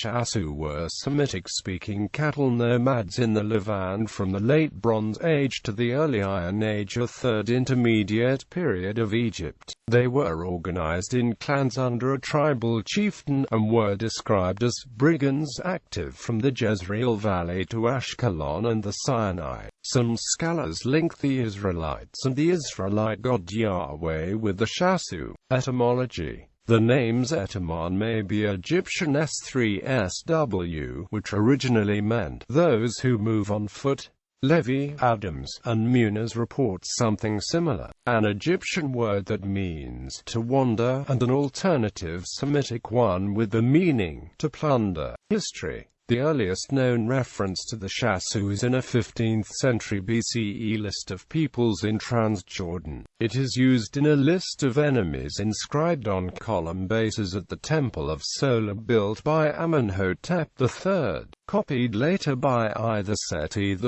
Shasu were Semitic-speaking cattle nomads in the Levant from the Late Bronze Age to the Early Iron Age, a third intermediate period of Egypt. They were organized in clans under a tribal chieftain, and were described as brigands active from the Jezreel Valley to Ashkelon and the Sinai. Some scholars link the Israelites and the Israelite god Yahweh with the Shasu. Etymology. The names Etamon may be Egyptian S3SW, which originally meant those who move on foot. Levi, Adams, and Muniz report something similar, an Egyptian word that means to wander, and an alternative Semitic one with the meaning to plunder. History. The earliest known reference to the Shasu is in a 15th century BCE list of peoples in Transjordan. It is used in a list of enemies inscribed on column bases at the Temple of Solar built by Amenhotep III, copied later by either Seti I or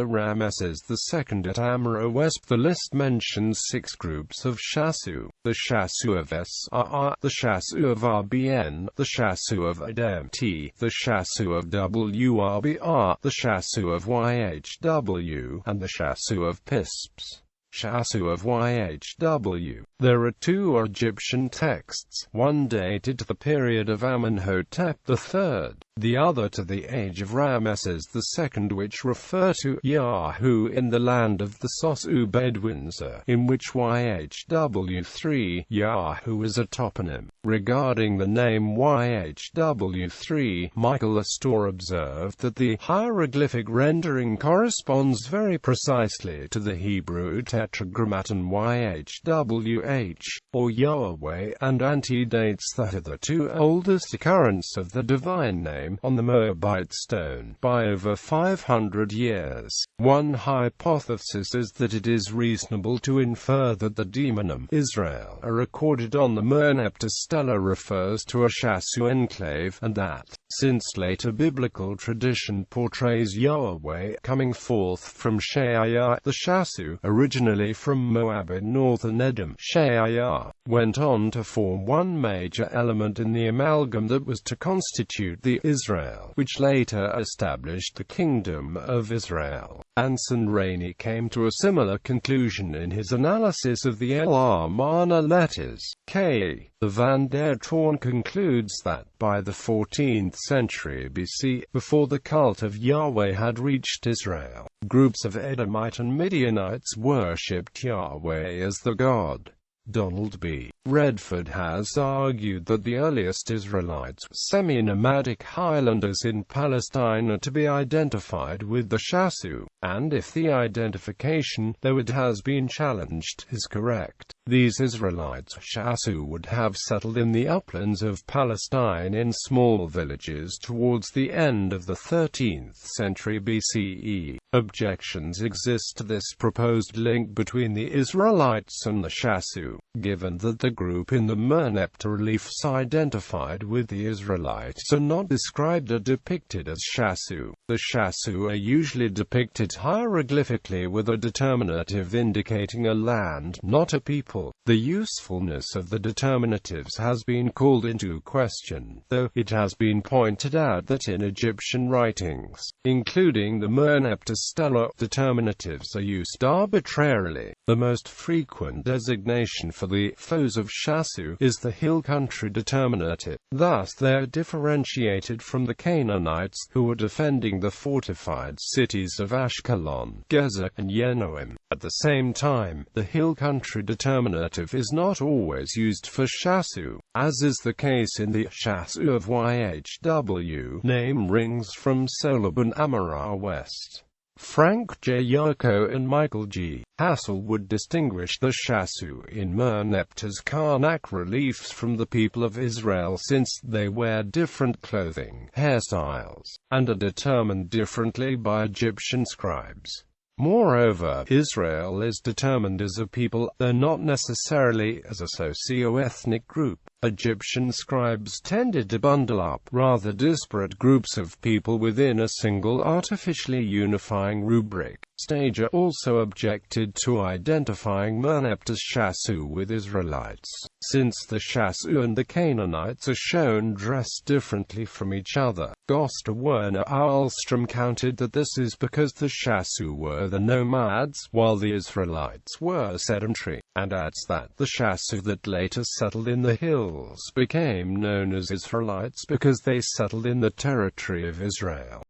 Ramesses II at Amorawesp. The list mentions 6 groups of Shasu: the Shasu of SRR, the Shasu of RBN, the Shasu of ADMT, the Shasu of WRBR, the Shasu of YHW, and the Shasu of PISPs. Shasu of YHW. There are 2 Egyptian texts, one dated to the period of Amenhotep III, the other to the age of Ramesses II, which refer to Yahoo in the land of the Shasu Bedouins, in which YHW3, Yahoo, is a toponym. Regarding the name YHW3, Michael Astor observed that the hieroglyphic rendering corresponds very precisely to the Hebrew tetragrammaton YHWH, or Yahweh, and antedates that of the 2 oldest occurrence of the divine name on the Moabite stone by over 500 years. One hypothesis is that it is reasonable to infer that the demonym Israel, recorded on the Merneptah stela, refers to a Shasu enclave, and that, since later biblical tradition portrays Yahweh coming forth from Shaiah, the Shasu, originally from Moab in northern Edom, Shaiah, went on to form one major element in the amalgam that was to constitute the Israel, which later established the Kingdom of Israel. Anson Rainey came to a similar conclusion in his analysis of the El Mana letters. K. The Van der Toorn concludes that, by the 14th century BC, before the cult of Yahweh had reached Israel, groups of Edomite and Midianites worshipped Yahweh as the god. Donald B. Redford has argued that the earliest Israelites were semi-nomadic highlanders in Palestine are to be identified with the Shasu, and if the identification, though it has been challenged, is correct, these Israelites Shasu would have settled in the uplands of Palestine in small villages towards the end of the 13th century BCE. Objections exist to this proposed link between the Israelites and the Shasu, given that the group in the Merneptah reliefs identified with the Israelites are not described or depicted as Shasu. The Shasu are usually depicted hieroglyphically with a determinative indicating a land, not a people. The usefulness of the determinatives has been called into question, though it has been pointed out that in Egyptian writings, including the Merneptah stela, determinatives are used arbitrarily. The most frequent designation for the foes of Shasu is the hill country determinative. Thus they are differentiated from the Canaanites, who were defending the fortified cities of Ashkelon, Gezer, and Yenoim. At the same time, the hill country determinative is not always used for Shasu, as is the case in the Shasu of YHW. Name rings from Solab and Amara West. Frank J. Yoko and Michael G. Hassel would distinguish the Shasu in Merneptah's Karnak reliefs from the people of Israel, since they wear different clothing, hairstyles, and are determined differently by Egyptian scribes. Moreover, Israel is determined as a people, though not necessarily as a socio-ethnic group. Egyptian scribes tended to bundle up rather disparate groups of people within a single artificially unifying rubric. Stager also objected to identifying Merneptah as Shasu with Israelites, since the Shasu and the Canaanites are shown dressed differently from each other. Gosta Werner Ahlstrom countered that this is because the Shasu were the nomads, while the Israelites were sedentary, and adds that the Shasu that later settled in the hills became known as Israelites because they settled in the territory of Israel.